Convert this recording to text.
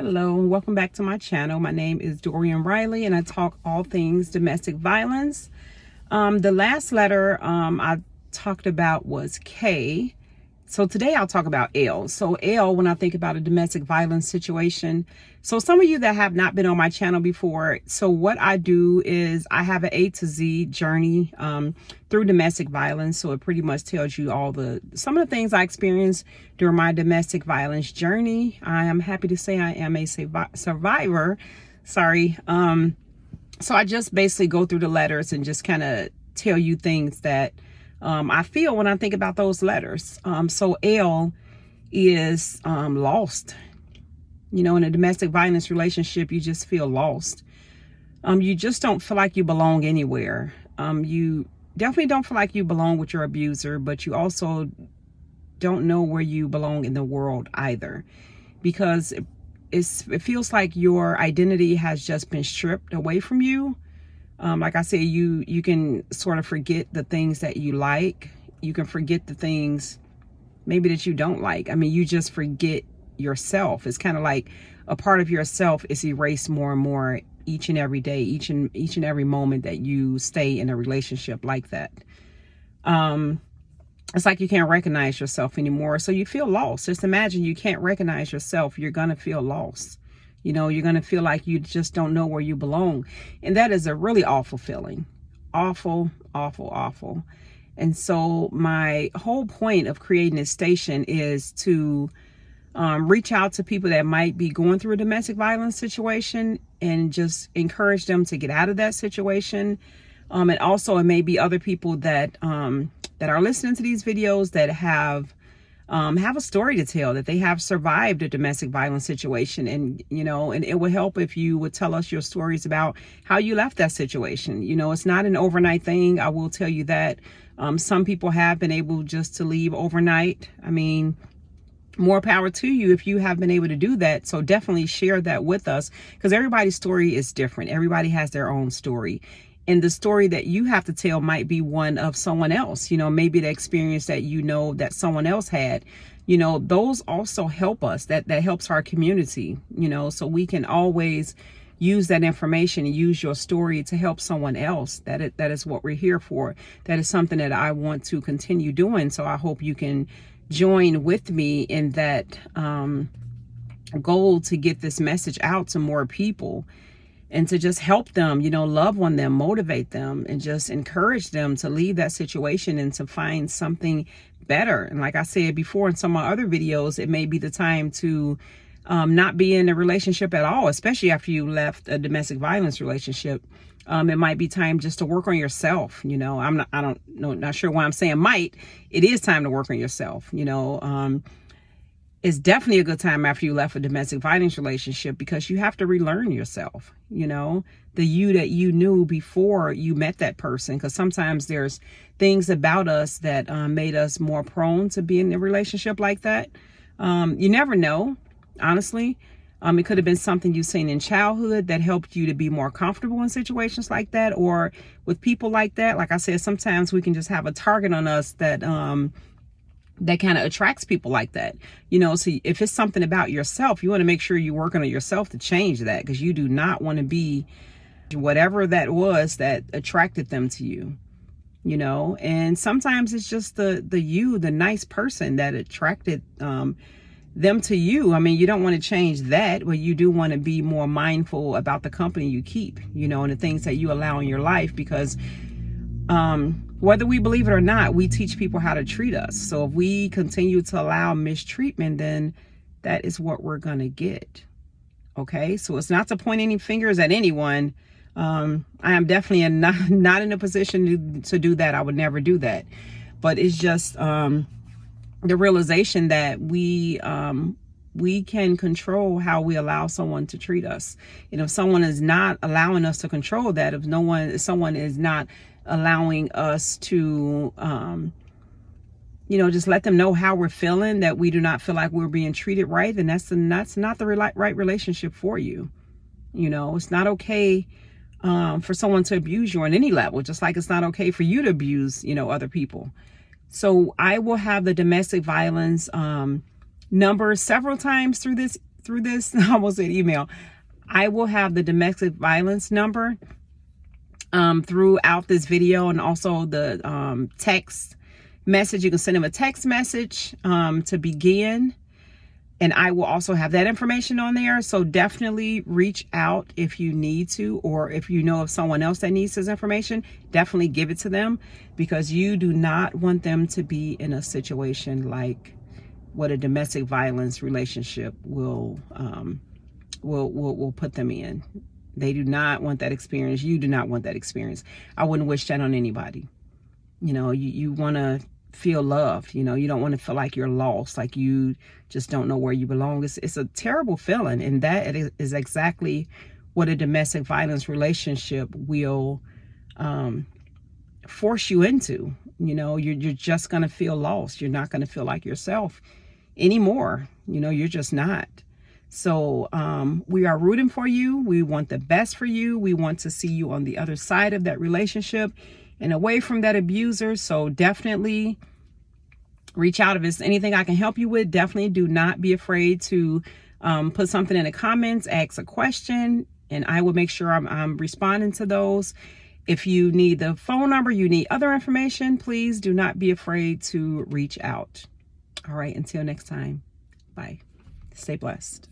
Hello, and welcome back to my channel. My name is Dorian Riley, and I talk all things domestic violence. The last letter I talked about was K. So today I'll talk about L. So L, when I think about a domestic violence situation. So some of you that have not been on my channel before, so what I do is I have an A to Z journey through domestic violence. So it pretty much tells you some of the things I experienced during my domestic violence journey. I am happy to say I am a survivor. Sorry. So I just basically go through the letters and just kind of tell you things that I feel when I think about those letters. So L is lost. You know, in a domestic violence relationship, you just feel lost. You just don't feel like you belong anywhere. You definitely don't feel like you belong with your abuser, but you also don't know where you belong in the world either, because it feels like your identity has just been stripped away from you. Like I said, you can sort of forget the things that you like. You can forget the things maybe that you don't like. I mean, you just forget yourself. It's kind of like a part of yourself is erased more and more each and every day, each and every moment that you stay in a relationship like that. It's like you can't recognize yourself anymore. So you feel lost. Just imagine you can't recognize yourself. You're going to feel lost. You know, you're going to feel like you just don't know where you belong. And that is a really awful feeling. Awful, awful, awful. And so my whole point of creating this station is to reach out to people that might be going through a domestic violence situation and just encourage them to get out of that situation. And also it may be other people that are listening to these videos that have a story to tell, that they have survived a domestic violence situation. And, you know, and it would help if you would tell us your stories about how you left that situation. You know, it's not an overnight thing. I will tell you that. Some people have been able just to leave overnight. I mean, more power to you if you have been able to do that. So definitely share that with us, because everybody's story is different. Everybody has their own story. And the story that you have to tell might be one of someone else, you know, maybe the experience that you know that someone else had, you know, those also help us. That helps our community, you know, so we can always use that information and use your story to help someone else. That is what we're here for. That is something that I want to continue doing. So I hope you can join with me in that goal to get this message out to more people, and to just help them, you know, love on them, motivate them, and just encourage them to leave that situation and to find something better. And like I said before in some of my other videos, it may be the time to not be in a relationship at all, especially after you left a domestic violence relationship. It might be time just to work on yourself. You know, not sure why I'm saying might. It is time to work on yourself. You know, it's definitely a good time after you left a domestic violence relationship, because you have to relearn yourself, you know, the you that you knew before you met that person. Because sometimes there's things about us that made us more prone to be in a relationship like that. You never know, honestly. It could have been something you've seen in childhood that helped you to be more comfortable in situations like that, or with people like that. Like I said, sometimes we can just have a target on us that kind of attracts people like that. You know, so if it's something about yourself, you want to make sure you're working on yourself to change that, because you do not want to be whatever that was that attracted them to you, you know. And sometimes it's just the nice person that attracted them to you. I mean, you don't want to change that, but you do want to be more mindful about the company you keep, you know, and the things that you allow in your life, because whether we believe it or not, we teach people how to treat us. So if we continue to allow mistreatment, then that is what we're going to get. Okay, so it's not to point any fingers at anyone. I am definitely not in a position to do that. I would never do that. But it's just the realization that we can control how we allow someone to treat us. You know, if someone is not allowing us to control that, if someone is not allowing us to, you know, just let them know how we're feeling, that we do not feel like we're being treated right, then that's not the right relationship for you. You know, it's not okay for someone to abuse you on any level, just like it's not okay for you to abuse, you know, other people. So I will have the domestic violence numbers several times through this through this, I almost said email, I will have the domestic violence number throughout this video, and also the text message. You can send them a text message to begin, and I will also have that information on there. So definitely reach out if you need to, or if you know of someone else that needs this information, definitely give it to them, because you do not want them to be in a situation like what a domestic violence relationship will put them in. They do not want that experience. You do not want that experience. I wouldn't wish that on anybody. You know, you want to feel loved. You know, you don't want to feel like you're lost, like you just don't know where you belong. It's a terrible feeling, and that is exactly what a domestic violence relationship will force you into. You know, you're just going to feel lost. You're not going to feel like yourself anymore. You know, you're just not. So we are rooting for you. We want the best for you. We want to see you on the other side of that relationship and away from that abuser. So definitely reach out if there's anything I can help you with. Definitely do not be afraid to put something in the comments, ask a question, and I will make sure I'm responding to those. If you need the phone number, you need other information, please do not be afraid to reach out. All right, until next time, bye. Stay blessed.